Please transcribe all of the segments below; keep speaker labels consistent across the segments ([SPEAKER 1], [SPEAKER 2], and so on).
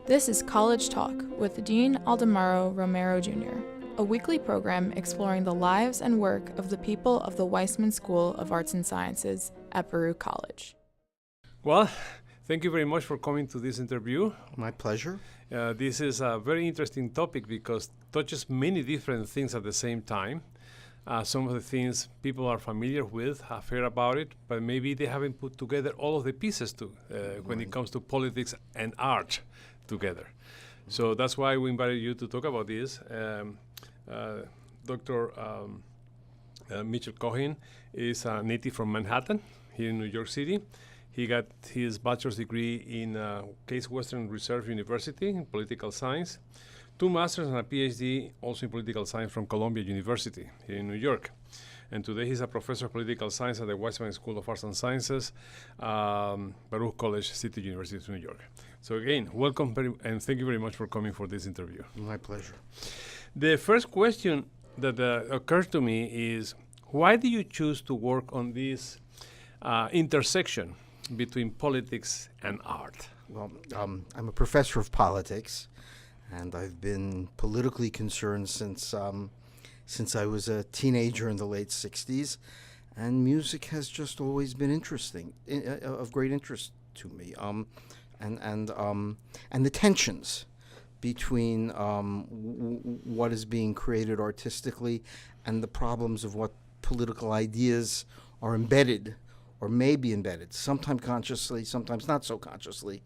[SPEAKER 1] This is College Talk with Dean Aldemaro Romero Jr., a weekly program exploring the lives and work of the people of the Weissman School of Arts and Sciences at Baruch College.
[SPEAKER 2] Well, thank you very much for coming to this interview.
[SPEAKER 3] My pleasure.
[SPEAKER 2] This is a very interesting topic because it touches many different things at the same time. Some of the things people are familiar with, have heard about it, but maybe they haven't put together all of the pieces when it comes to politics and art together. So that's why we invited you to talk about this. Dr. Mitchell Cohen is a native from Manhattan, here in New York City. He got his bachelor's degree in Case Western Reserve University in political science, 2 masters and a PhD also in political science from Columbia University here in New York. And today he's a professor of political science at the Weissman School of Arts and Sciences, Baruch College, City University of New York. So again, welcome and thank you very much for coming for this interview.
[SPEAKER 3] My pleasure.
[SPEAKER 2] The first question that occurs to me is, why do you choose to work on this intersection between politics and art?
[SPEAKER 3] Well, I'm a professor of politics, and I've been politically concerned since I was a teenager in the late 60s, and music has just always been interesting, of great interest to me. And the tensions between what is being created artistically and the problems of what political ideas are embedded or may be embedded, sometimes consciously, sometimes not so consciously,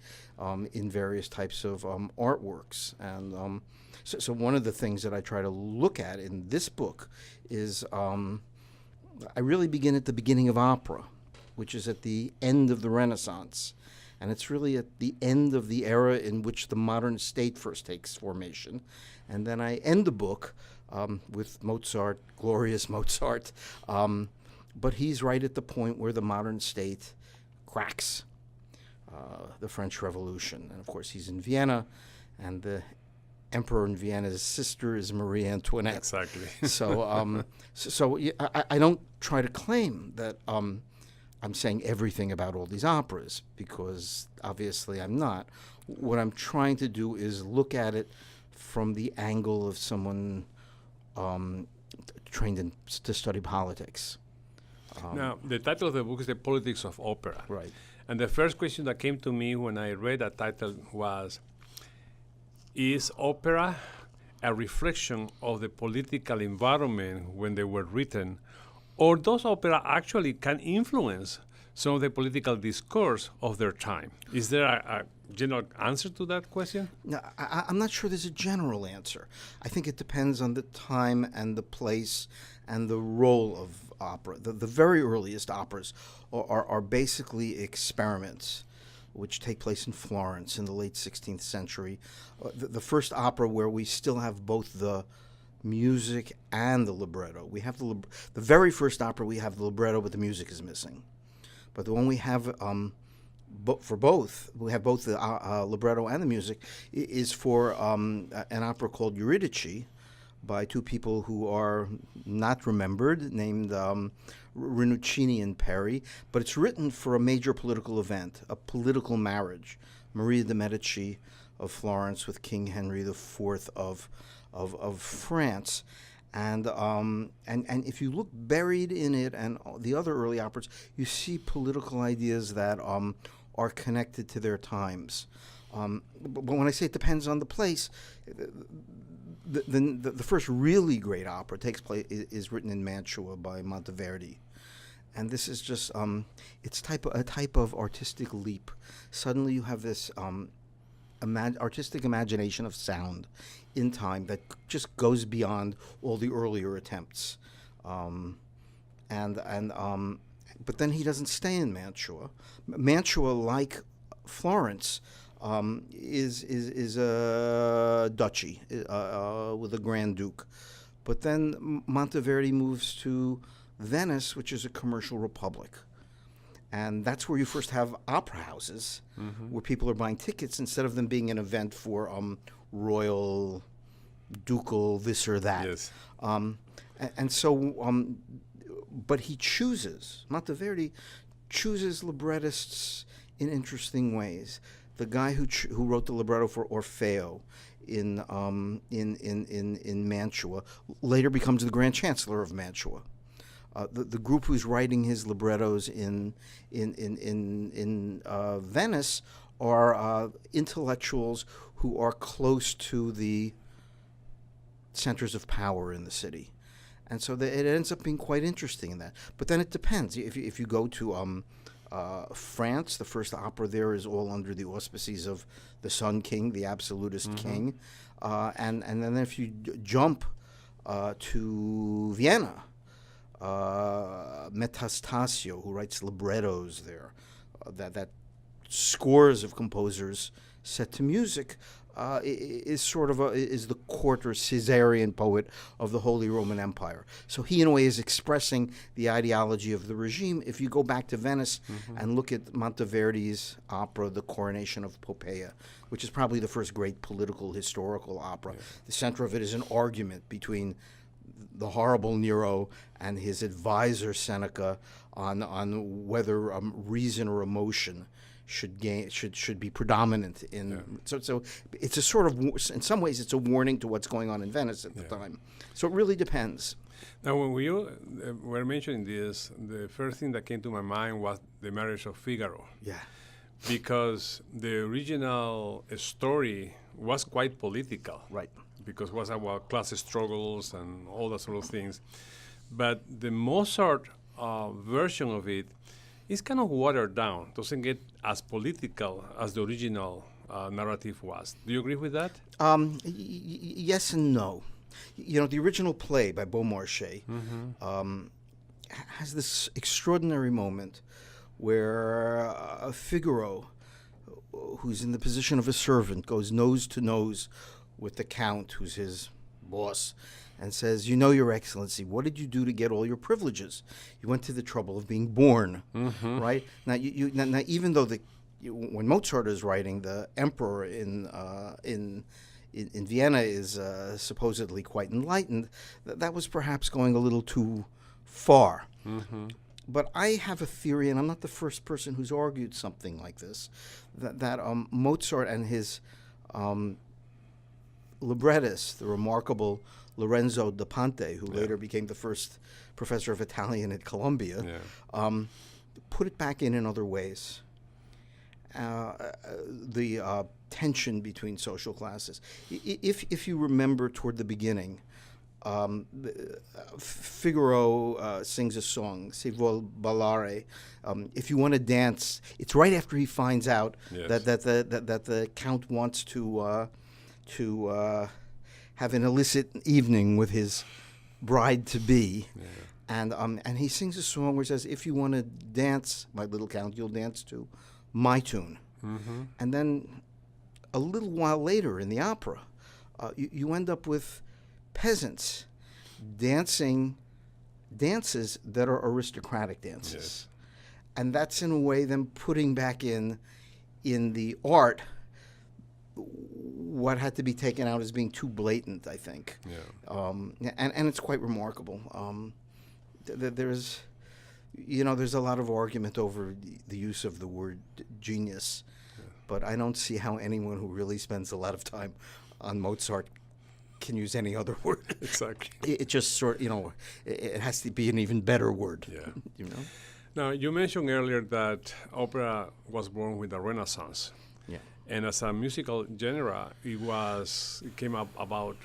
[SPEAKER 3] in various types of artworks. And so one of the things that I try to look at in this book is I really begin at the beginning of opera, which is at the end of the Renaissance. And it's really at the end of the era in which the modern state first takes formation. And then I end the book with Mozart, glorious Mozart. But he's right at the point where the modern state cracks, the French Revolution. And of course, he's in Vienna, and the emperor in Vienna's sister is Marie Antoinette.
[SPEAKER 2] Exactly.
[SPEAKER 3] So I don't try to claim that I'm saying everything about all these operas, because obviously I'm not. What I'm trying to do is look at it from the angle of someone trained to study politics.
[SPEAKER 2] Now, the title of the book is The Politics of Opera.
[SPEAKER 3] Right.
[SPEAKER 2] And the first question that came to me when I read that title was, is opera a reflection of the political environment when they were written, or does opera actually can influence some of the political discourse of their time? Is there a general answer to that question?
[SPEAKER 3] No, I'm not sure there's a general answer. I think it depends on the time and the place and the role of opera. The very earliest operas are basically experiments which take place in Florence in the late 16th century. The first opera where we still have both the music and the libretto. We have the very first opera, we have the libretto, but the music is missing. But the one we have for both, we have both the libretto and the music, is for an opera called Eurydice by 2 people who are not remembered, named Rinuccini and Peri. But it's written for a major political event, a political marriage. Maria de' Medici of Florence with King Henry IV of France. And if you look buried in it and the other early operas, you see political ideas that are connected to their times. But when I say it depends on the place, the first really great opera takes place is written in Mantua by Monteverdi. And this is just it's a type of artistic leap. Suddenly you have this artistic imagination of sound in time that just goes beyond all the earlier attempts. But then he doesn't stay in Mantua. Mantua, like Florence, is a duchy with a Grand Duke. But then Monteverdi moves to Venice, which is a commercial republic. And that's where you first have opera houses, where people are buying tickets instead of them being an event for royal, ducal, this or that.
[SPEAKER 2] Yes.
[SPEAKER 3] But he chooses, Monteverdi chooses librettists in interesting ways. the guy who wrote the libretto for Orfeo in Mantua, later becomes the Grand Chancellor of Mantua. The group who's writing his librettos in Venice are intellectuals who are close to the centers of power in the city. And so it ends up being quite interesting in that. But then it depends. If you go to France, the first opera there is all under the auspices of the Sun King, the absolutist king. And then if you jump to Vienna, Metastasio, who writes librettos there, that scores of composers set to music, is sort of is the court or Caesarian poet of the Holy Roman Empire. So he, in a way, is expressing the ideology of the regime. If you go back to Venice and look at Monteverdi's opera, The Coronation of Poppaea, which is probably the first great political historical opera, the center of it is an argument between the horrible Nero and his advisor Seneca on whether reason or emotion should be predominant in. So it's a sort of, in some ways it's a warning to what's going on in Venice at the time. So it really depends.
[SPEAKER 2] Now, when we were mentioning this, the first thing that came to my mind was the Marriage of Figaro.
[SPEAKER 3] Yeah.
[SPEAKER 2] Because the original story was quite political.
[SPEAKER 3] Right.
[SPEAKER 2] Because it was about class struggles and all that sort of things. But the Mozart version of it is kind of watered down, doesn't get as political as the original narrative was. Do you agree with that?
[SPEAKER 3] Yes and no. You know, the original play by Beaumarchais has this extraordinary moment where Figaro, who's in the position of a servant, goes nose to nose with the Count, who's his boss, and says, "You know, Your Excellency, what did you do to get all your privileges? You went to the trouble of being born, right?" Now, now, even though when Mozart is writing, the emperor in Vienna is supposedly quite enlightened, that was perhaps going a little too far. But I have a theory, and I'm not the first person who's argued something like this, that Mozart and his librettist, the remarkable Lorenzo da Ponte, who later became the first professor of Italian at Columbia, put it back in other ways. The tension between social classes. If you remember toward the beginning, Figaro sings a song, Se vuol ballare. If you want to dance, it's right after he finds out that the Count wants to have an illicit evening with his bride-to-be. And he sings a song where he says, "If you want to dance, my little Count, you'll dance to my tune." And then a little while later in the opera, you end up with peasants dancing dances that are aristocratic dances. And that's in a way them putting back in the art what had to be taken out as being too blatant, I think. And it's quite remarkable. There's a lot of argument over the use of the word genius, but I don't see how anyone who really spends a lot of time on Mozart can use any other word.
[SPEAKER 2] Exactly.
[SPEAKER 3] It just it has to be an even better word.
[SPEAKER 2] Now, you mentioned earlier that opera was born with the Renaissance. And as a musical genre, it came up about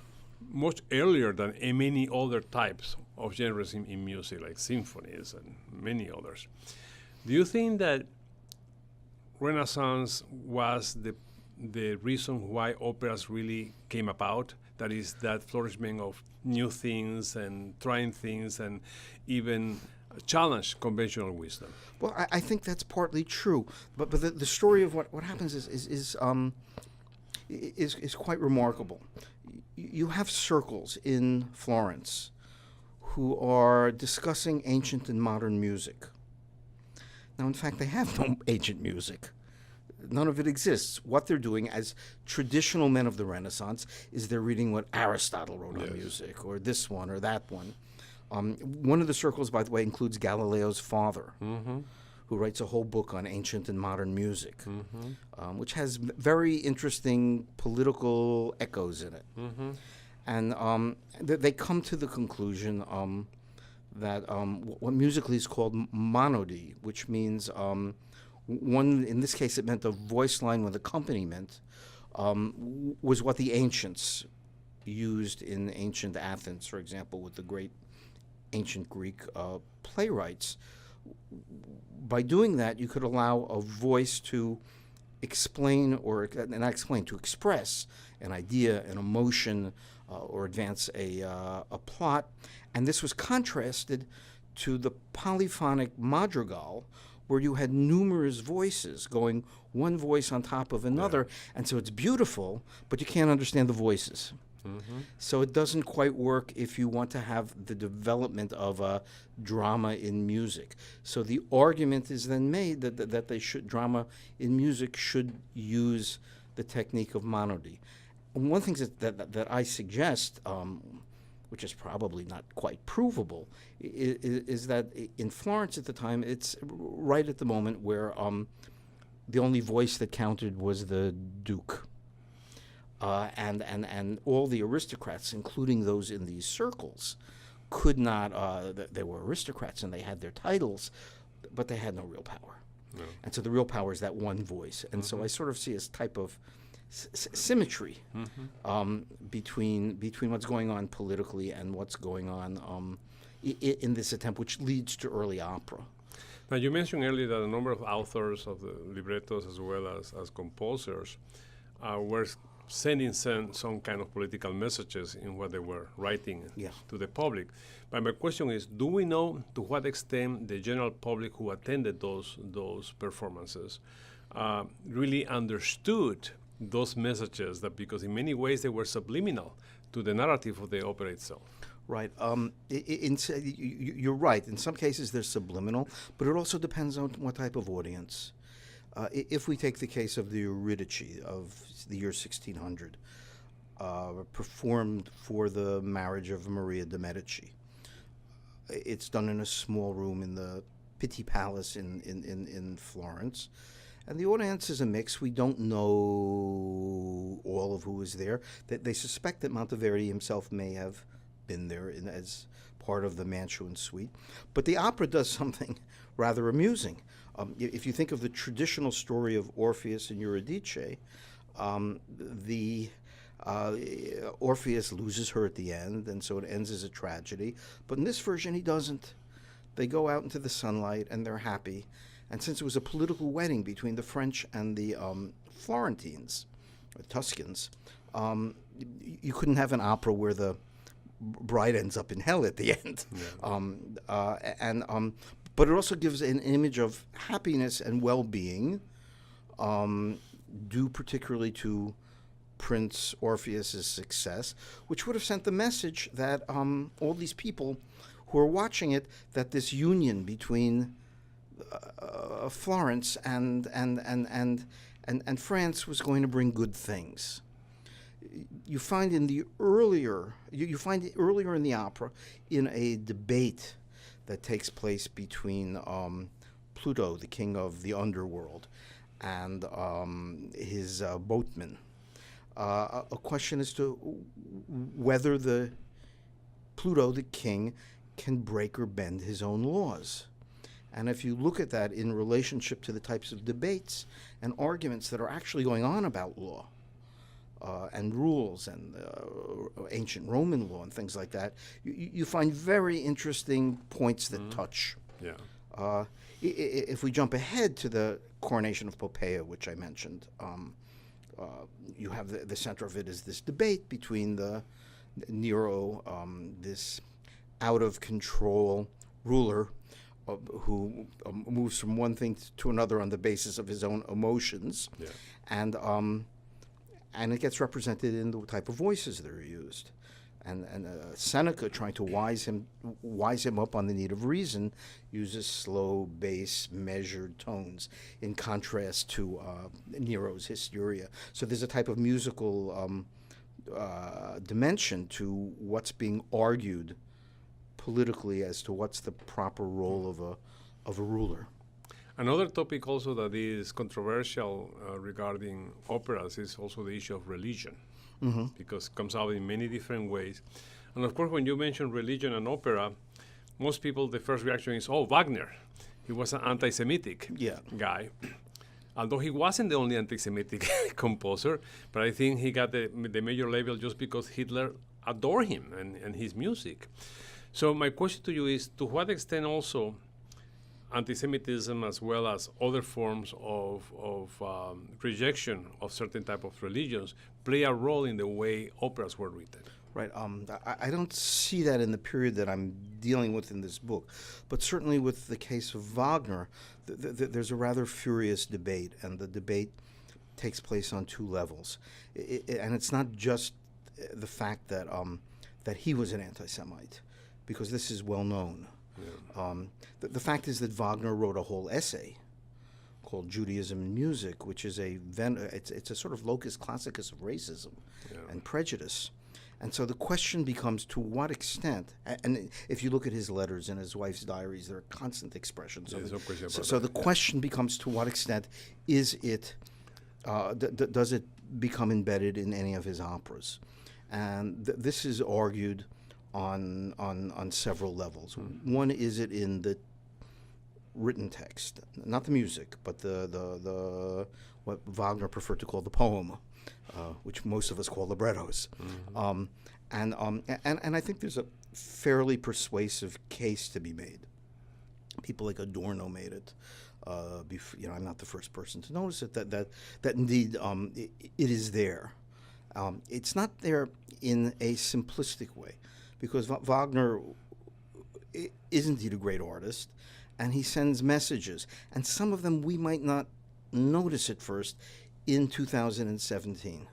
[SPEAKER 2] much earlier than many other types of genres in music, like symphonies and many others. Do you think that Renaissance was the reason why operas really came about? That is, that flourishment of new things and trying things and even challenge conventional wisdom?
[SPEAKER 3] Well, I think that's partly true, but the story of what happens is quite remarkable. You have circles in Florence who are discussing ancient and modern music. Now, in fact, they have no ancient music. None of it exists. What they're doing as traditional men of the Renaissance is they're reading what Aristotle wrote on music, or this one or that one. One of the circles, by the way, includes Galileo's father, who writes a whole book on ancient and modern music, which has very interesting political echoes in it. And they come to the conclusion that what musically is called monody, which means one, in this case it meant a voice line with accompaniment, was what the ancients used in ancient Athens, for example, with the great ancient Greek playwrights. By doing that, you could allow a voice to explain, or not explain, to express an idea, an emotion, or advance a plot. And this was contrasted to the polyphonic madrigal, where you had numerous voices going one voice on top of another. And so it's beautiful, but you can't understand the voices. So it doesn't quite work if you want to have the development of a drama in music. So the argument is then made that they should, drama in music should use the technique of monody. And one thing that I suggest, which is probably not quite provable, is that in Florence at the time, it's right at the moment where the only voice that counted was the Duke. And all the aristocrats, including those in these circles, could not, they were aristocrats and they had their titles, but they had no real power. No. And so the real power is that one voice. And so I sort of see a type of symmetry between what's going on politically and what's going on in this attempt, which leads to early opera.
[SPEAKER 2] Now, you mentioned earlier that a number of authors of the librettos as well as composers were sending some kind of political messages in what they were writing to the public. But my question is, do we know to what extent the general public who attended those performances really understood those messages, that because in many ways they were subliminal to the narrative of the opera itself?
[SPEAKER 3] Right. You're right. In some cases they're subliminal, but it also depends on what type of audience. If we take the case of the Eurydice of the year 1600, performed for the marriage of Maria de' Medici, it's done in a small room in the Pitti Palace in Florence, and the audience is a mix. We don't know all of who was there. They suspect that Monteverdi himself may have been there as part of the Mantuan suite, but the opera does something rather amusing. If you think of the traditional story of Orpheus and Eurydice, Orpheus loses her at the end, and so it ends as a tragedy. But in this version, he doesn't. They go out into the sunlight, and they're happy. And since it was a political wedding between the French and the Florentines, or Tuscans, you couldn't have an opera where the bride ends up in hell at the end. But it also gives an image of happiness and well-being, due particularly to Prince Orpheus's success, which would have sent the message that all these people who are watching it, that this union between Florence and France was going to bring good things. You find in the earlier in the opera, in a debate that takes place between Pluto, the king of the underworld, and his boatman, a question as to whether the Pluto, the king, can break or bend his own laws. And if you look at that in relationship to the types of debates and arguments that are actually going on about law and rules and ancient Roman law and things like that, you find very interesting points that touch. Yeah. If we jump ahead to the coronation of Poppaea, which I mentioned, you have the center of it is this debate between the Nero, this out-of-control ruler who moves from one thing to another on the basis of his own emotions, and it gets represented in the type of voices that are used. And Seneca, trying to wise him up on the need of reason, uses slow, bass, measured tones in contrast to Nero's hysteria. So there's a type of musical dimension to what's being argued politically as to what's the proper role of a ruler.
[SPEAKER 2] Another topic also that is controversial regarding operas is also the issue of religion, because it comes out in many different ways. And of course, when you mention religion and opera, most people, the first reaction is, oh, Wagner. He was an anti-Semitic guy. Although he wasn't the only anti-Semitic composer, but I think he got the major label just because Hitler adored him and his music. So my question to you is, to what extent also anti-Semitism as well as other forms of rejection of certain type of religions play a role in the way operas were written?
[SPEAKER 3] Right. I don't see that in the period that I'm dealing with in this book, but certainly with the case of Wagner, there's a rather furious debate, and the debate takes place on two levels. And it's not just the fact that he was an anti-Semite, because this is well known. Yeah. The fact is that Wagner wrote a whole essay called Judaism and Music, which is it's a sort of locus classicus of racism and prejudice. And so the question becomes, to what extent, and if you look at his letters and his wife's diaries, there are constant expressions of it. So the question becomes, to what extent is it, does it become embedded in any of his operas? And this is argued on several levels. One, is it in the written text, not the music, but the what Wagner preferred to call the poem, which most of us call librettos. And I think there's a fairly persuasive case to be made. People like Adorno made it. I'm not the first person to notice it, that indeed it is there. It's not there in a simplistic way, because Wagner is indeed a great artist, and he sends messages, and some of them we might not notice at first in 2017.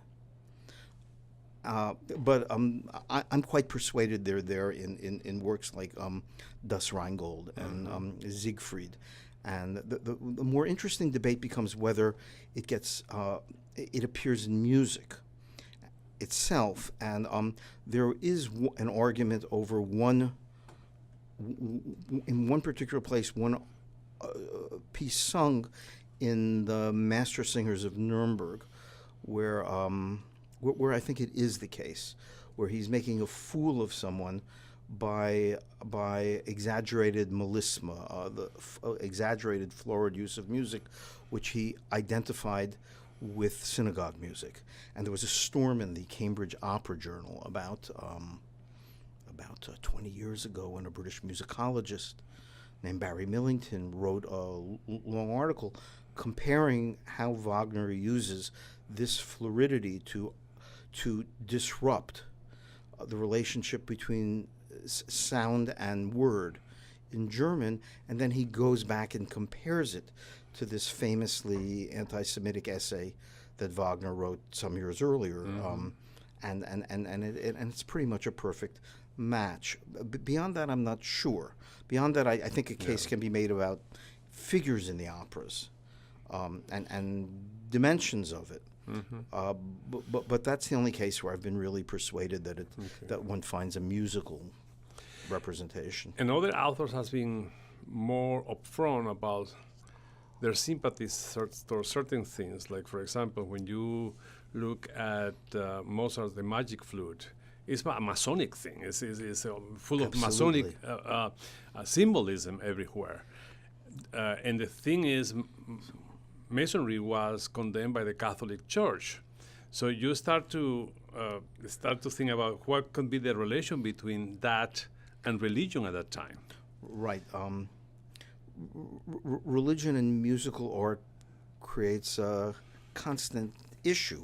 [SPEAKER 3] But I'm quite persuaded they're there in works like Das Rheingold and Siegfried. And the more interesting debate becomes whether it appears in music itself. And there is an argument over in one particular place, one piece sung in the Master Singers of Nuremberg, where I think it is the case, where he's making a fool of someone by exaggerated melisma, exaggerated florid use of music, which he identified with synagogue music. And there was a storm in the Cambridge Opera Journal about 20 years ago, when a British musicologist named Barry Millington wrote a long article comparing how Wagner uses this fluidity to disrupt the relationship between sound and word in German, and then he goes back and compares it to this famously anti-Semitic essay that Wagner wrote some years earlier, and it's pretty much a perfect match. Beyond that, I'm not sure. Beyond that, I think a case can be made about figures in the operas and dimensions of it. But that's the only case where I've been really persuaded that one finds a musical representation.
[SPEAKER 2] And other authors has been more upfront about their sympathies towards certain things. Like, for example, when you look at Mozart's The Magic Flute, it's a Masonic thing. It's full of Masonic symbolism everywhere. And the thing is, Masonry was condemned by the Catholic Church. So you start to think about what could be the relation between that and religion at that time.
[SPEAKER 3] Right. Religion and musical art creates a constant issue.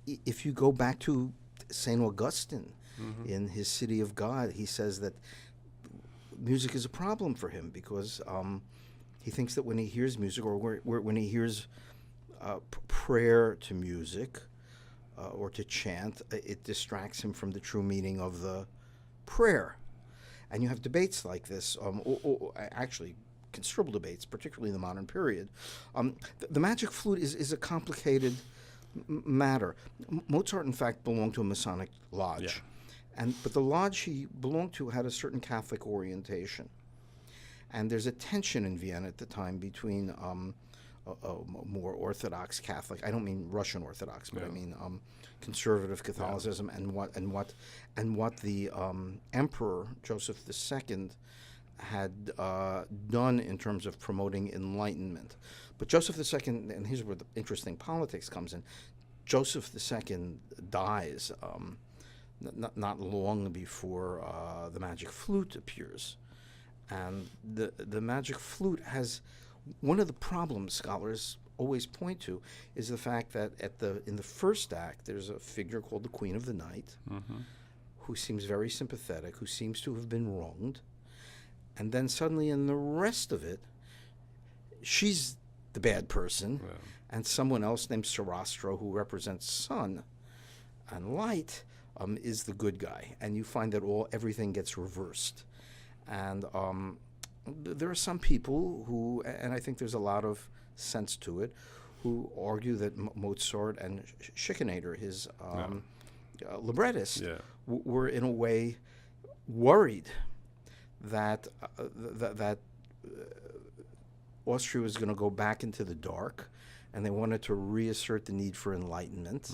[SPEAKER 3] If you go back to St. Augustine in his City of God, he says that music is a problem for him because he thinks that when he hears music, or when he hears prayer to music or to chant, it distracts him from the true meaning of the prayer. And you have debates like this, or actually considerable debates, particularly in the modern period. The Magic Flute is a complicated matter. Mozart, in fact, belonged to a Masonic lodge. But the lodge he belonged to had a certain Catholic orientation. And there's a tension in Vienna at the time between a more Orthodox Catholic. I don't mean Russian Orthodox, but I mean conservative Catholicism, and what the Emperor Joseph II had done in terms of promoting enlightenment. But Joseph II, and here's where the interesting politics comes in. Joseph II dies not long before the Magic Flute appears, and the Magic Flute has one of the problems scholars always point to is the fact that in the first act there's a figure called the Queen of the Night, who seems very sympathetic, who seems to have been wronged, and then suddenly in the rest of it, she's the bad person, and someone else named Sarastro, who represents sun and light, is the good guy, and you find that everything gets reversed, and there are some people who, and I think there's a lot of sense to it, who argue that Mozart and Schikaneder, his librettist, were in a way worried that Austria was going to go back into the dark, and they wanted to reassert the need for enlightenment.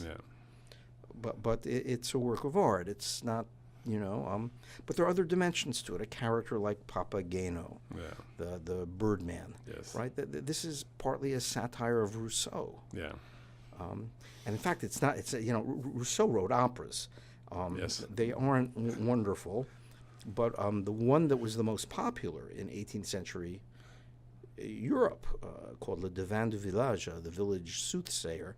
[SPEAKER 3] But it's a work of art. It's not, but there are other dimensions to it. A character like Papageno, the Birdman, right? This is partly a satire of Rousseau. And in fact, it's not. It's Rousseau wrote operas. They aren't wonderful, but the one that was the most popular in 18th century Europe, called Le Devin du Village, the village soothsayer.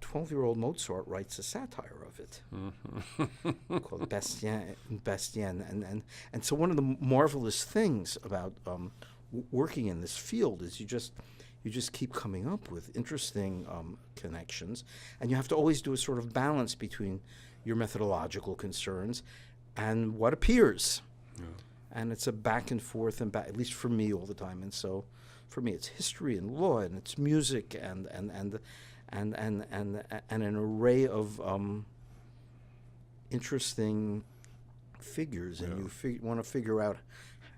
[SPEAKER 3] 12-year-old Mozart writes a satire of it called Bastien. And so one of the marvelous things about working in this field is you just keep coming up with interesting connections, and you have to always do a sort of balance between your methodological concerns and what appears. And it's a back and forth, and at least for me all the time. And so for me it's history and law, and it's music and an array of interesting figures, and you want to figure out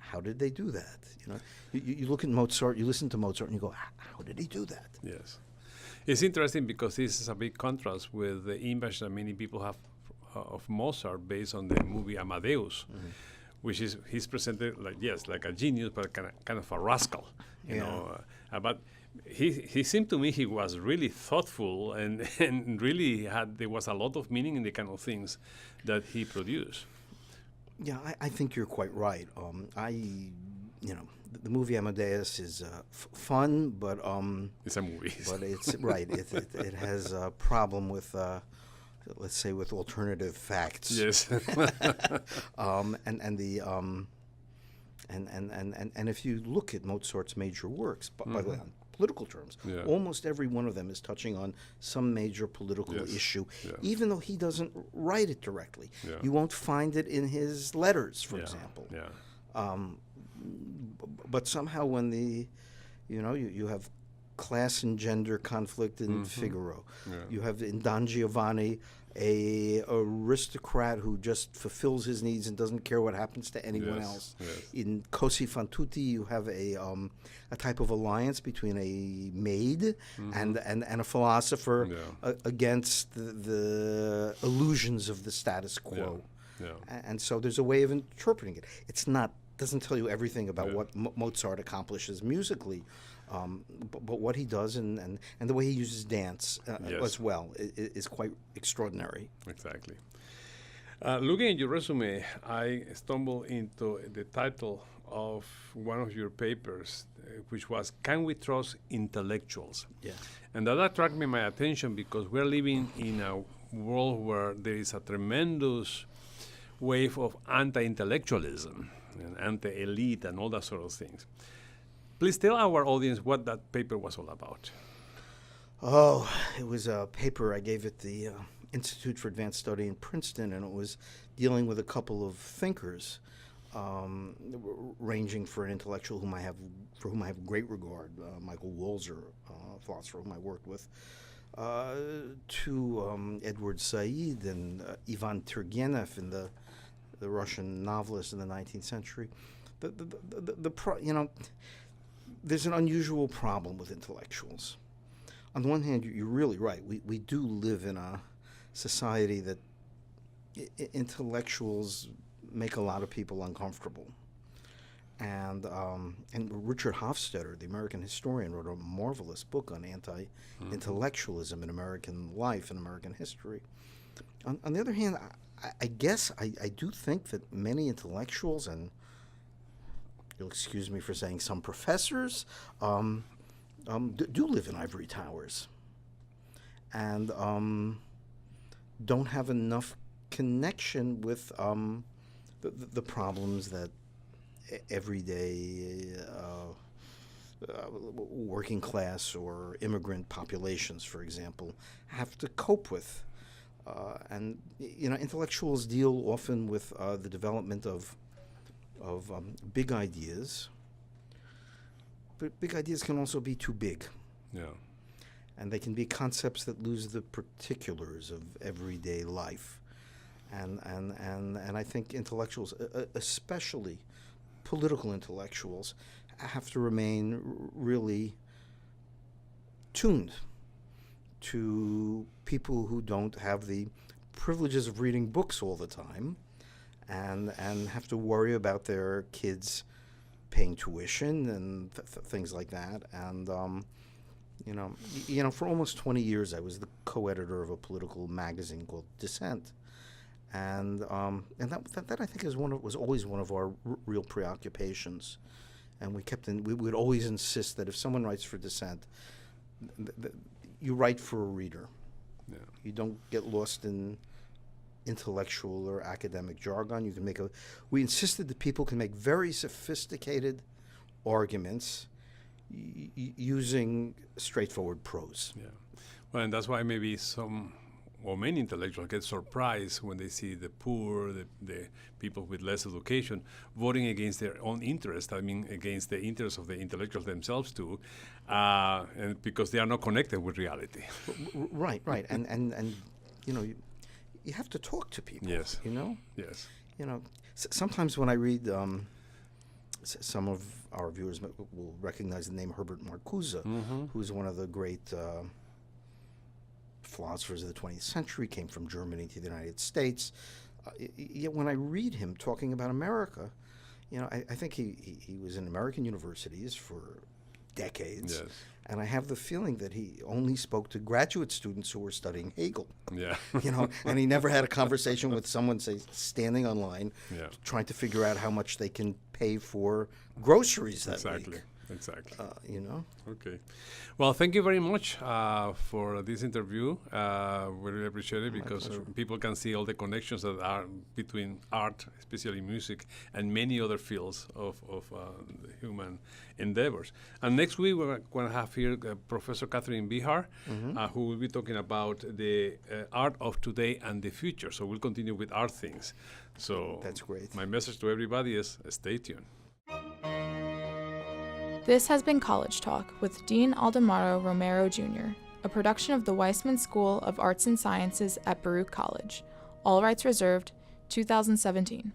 [SPEAKER 3] how did they do that. You look at Mozart, you listen to Mozart, and you go, how did he do that?
[SPEAKER 2] Yes, it's interesting because this is a big contrast with the image that many people have of Mozart based on the movie Amadeus, which is he's presented like a genius, but kind of a rascal, you know. But he seemed to me he was really thoughtful and really there was a lot of meaning in the kind of things that he produced.
[SPEAKER 3] Yeah, I think you're quite right. The movie Amadeus is fun, but
[SPEAKER 2] it's a movie.
[SPEAKER 3] But it's right. It has a problem with let's say with alternative facts.
[SPEAKER 2] Yes.
[SPEAKER 3] And if you look at Mozart's major works, by the way, on political terms, almost every one of them is touching on some major political issue, even though he doesn't write it directly. You won't find it in his letters, for example. But somehow when you have class and gender conflict in Figaro. You have in Don Giovanni a aristocrat who just fulfills his needs and doesn't care what happens to anyone else. In Così fan tutti, you have a type of alliance between a maid and a philosopher against the illusions of the status quo. And so there's a way of interpreting it. Doesn't tell you everything about what Mozart accomplishes musically, but what he does and the way he uses dance as well is quite extraordinary.
[SPEAKER 2] Exactly. Looking at your resume, I stumbled into the title of one of your papers, which was "Can We Trust Intellectuals?" And that attracted my attention because we're living in a world where there is a tremendous wave of anti-intellectualism and anti-elite and all that sort of things. Please tell our audience what that paper was all about.
[SPEAKER 3] Oh, it was a paper I gave at the Institute for Advanced Study in Princeton, and it was dealing with a couple of thinkers, ranging for an intellectual for whom I have great regard, Michael Walzer, a philosopher whom I worked with, to Edward Said and Ivan Turgenev, the Russian novelist in the 19th century. there's an unusual problem with intellectuals. On the one hand, you're really right. We do live in a society that intellectuals make a lot of people uncomfortable. And Richard Hofstadter, the American historian, wrote a marvelous book on anti-intellectualism in American life and American history. On the other hand, I guess I do think that many intellectuals, and you'll excuse me for saying some professors, do live in ivory towers and don't have enough connection with the problems that everyday working class or immigrant populations, for example, have to cope with. And intellectuals deal often with the development of big ideas, but big ideas can also be too big.
[SPEAKER 2] Yeah.
[SPEAKER 3] And they can be concepts that lose the particulars of everyday life. And I think intellectuals, especially political intellectuals, have to remain really tuned to people who don't have the privileges of reading books all the time and have to worry about their kids paying tuition and things like that. And for almost 20 years I was the co-editor of a political magazine called Dissent. And that I think was always one of our real preoccupations, and we would always insist that if someone writes for Dissent, you write for a reader.
[SPEAKER 2] Yeah.
[SPEAKER 3] You don't get lost in intellectual or academic jargon. We insisted that people can make very sophisticated arguments using straightforward prose.
[SPEAKER 2] Yeah, well, and that's why maybe many intellectuals get surprised when they see the poor, the people with less education, voting against their own interest. I mean, against the interests of the intellectuals themselves too, and because they are not connected with reality.
[SPEAKER 3] Right, and you have to talk to people.
[SPEAKER 2] Yes.
[SPEAKER 3] Yes. Sometimes when I read, some of our viewers will recognize the name Herbert Marcuse, who is one of the great philosophers of the 20th century, came from Germany to the United States. Yet when I read him talking about America, I think he was in American universities for decades.
[SPEAKER 2] Yes.
[SPEAKER 3] And I have the feeling that he only spoke to graduate students who were studying Hegel.
[SPEAKER 2] Yeah.
[SPEAKER 3] And he never had a conversation with someone, say, standing online, trying to figure out how much they can pay for groceries that week.
[SPEAKER 2] Exactly.
[SPEAKER 3] Okay.
[SPEAKER 2] Well, thank you very much for this interview. We really appreciate it because people can see all the connections that are between art, especially music, and many other fields of human endeavors. And next week, we're going to have here Professor Catherine Bihar, who will be talking about the art of today and the future. So we'll continue with art things. So
[SPEAKER 3] that's great.
[SPEAKER 2] My message to everybody is stay tuned.
[SPEAKER 1] This has been College Talk with Dean Aldemaro Romero Jr., a production of the Weissman School of Arts and Sciences at Baruch College. All rights reserved, 2017.